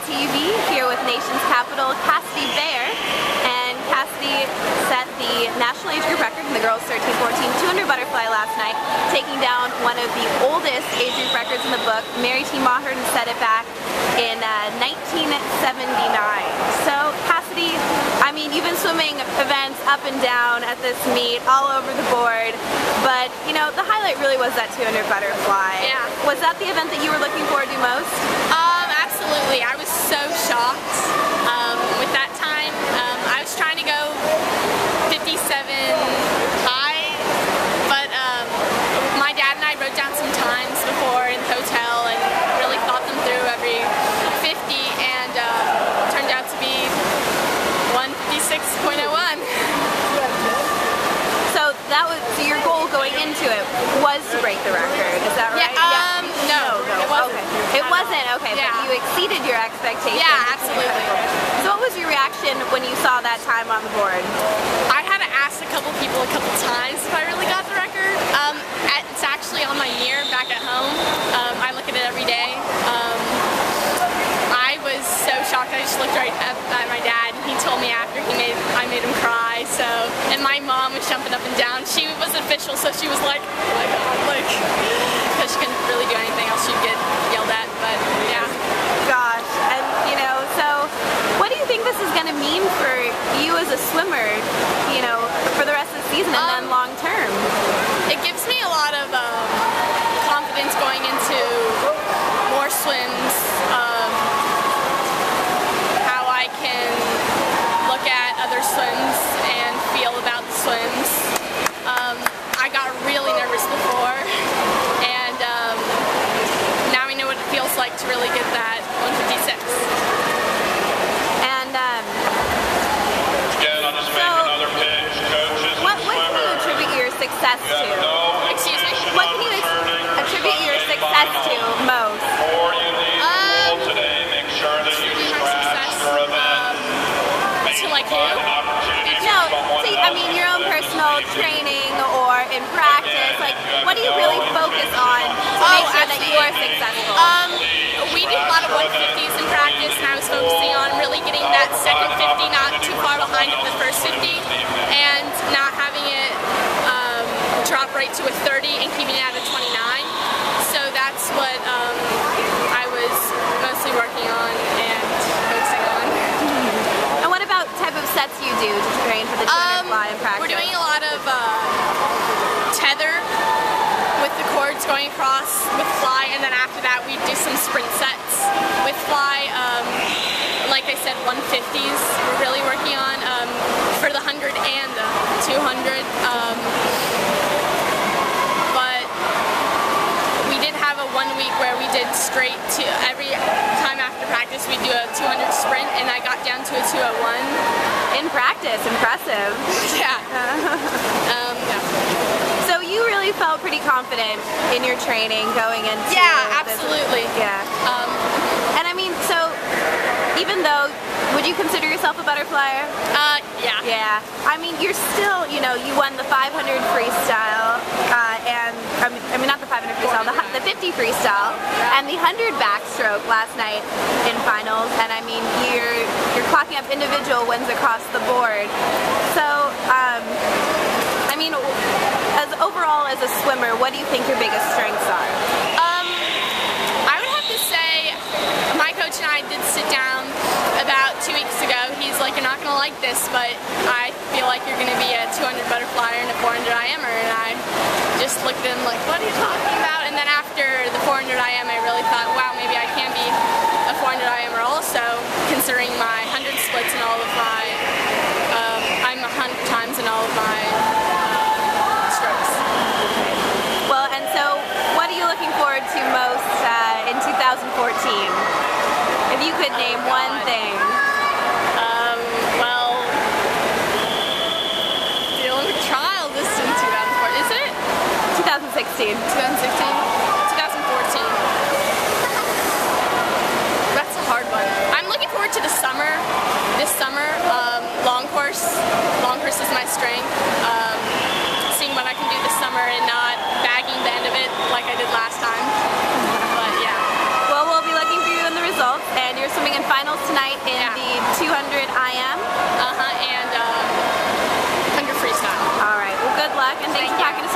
TV here with nation's capital Cassidy and Cassidy set the national age group record in the girls 13-14 200 butterfly last night, taking down one of the oldest age group records in the book. Mary T. Maher set it back in 1979. So Cassidy, I mean, you've been swimming events up and down at this meet, all over the board, but you know, the highlight really was that 200 butterfly. Yeah. Was that the event that you were looking forward to most? Absolutely. I was so shocked with that time. I was trying to go 57 high, but my dad and I wrote down some times before in the hotel and really thought them through every 50, and turned out to be 156.01. So that was your goal going into it was to break the record. Is that right? Yeah. No, it wasn't. Okay. It wasn't. Okay, yeah. But you exceeded your expectations. Yeah, absolutely. So what was your reaction when you saw that time on the board? I had to ask a couple people a couple times if I really got the record. It's actually on my mirror back at home. I look at it every day. I was so shocked. I just looked right at my dad, and he told me after I made him cry. So, and my mom was jumping up and down. She was official, so she was like, oh my god, like, because she couldn't really do anything else. She'd get yelled at, but yeah. Gosh, and you know, so what do you think this is going to mean for you as a swimmer, you know, for the rest of the season and then long term? It gives me a lot of confidence going into more swims, how I can look at other swims and feel about the swims. I got really nervous before, and now I know what it feels like to really get that 156. And again, I'll just make another pitch. Coaches, what can you attribute your success to? Excuse me? What can you attribute your success to most? Before you leave the pool today, make sure that you scratch your event. To like who? No, see, I mean your own personal training or in practice, like what do you really focus on to make sure that you are successful? We did a lot of 150s in practice, and I was focusing on really getting that second 50 not too far behind of the first 50, and not having it drop right to a 30 and keeping it at a 29. So that's what I was mostly working on and focusing on. And what about type of sets you do to train for the 200 fly in practice? We're doing a lot of tether with the cords going across with fly, and then after that we do some sprint sets with fly. Like I said, 150s we're really working on for the 100 and the 200. But we did have a 1 week where we did straight to every time after practice we do a 200 sprint, and I got down to a 201. In practice, impressive. Yeah. Yeah. So you really felt pretty confident in your training going into absolutely. Yeah. And I mean, so even though, would you consider yourself a butterflyer? Yeah. Yeah. I mean, you're still, you know, you won the 500 freestyle, and I mean not the 500 freestyle, the 50 freestyle, and the 100 backstroke last night in finals. And I mean, you're clocking up individual wins across the board. So, I mean, overall as a swimmer, what do you think your biggest strengths are? I would have to say, my coach and I did sit down about 2 weeks ago. He's like, you're not going to like this, but I feel like you're going to be a 200 butterflyer and a 400 IMer. And I just looked at him like, what are you talking about? And then after the 400 IM, I really thought, wow, maybe I can be a 400 IMer also, considering my 100 splits and all of my, I'm 100 times in all of my strokes. Well, and so what are you looking forward to most in 2014? If you could name one thing. Well, the Olympic trial is in 2014, is it? 2016. 2016? 2014. That's a hard one. I'm looking forward to the summer. This summer, long course. Long course is my strength. Seeing what I can do this summer and not bagging the end of it like I did last time. But yeah. Well, we'll be looking for you in the results, and you're swimming in finals tonight in the 200 IM. And 100 freestyle. All right. Well, good luck, and thanks for talking to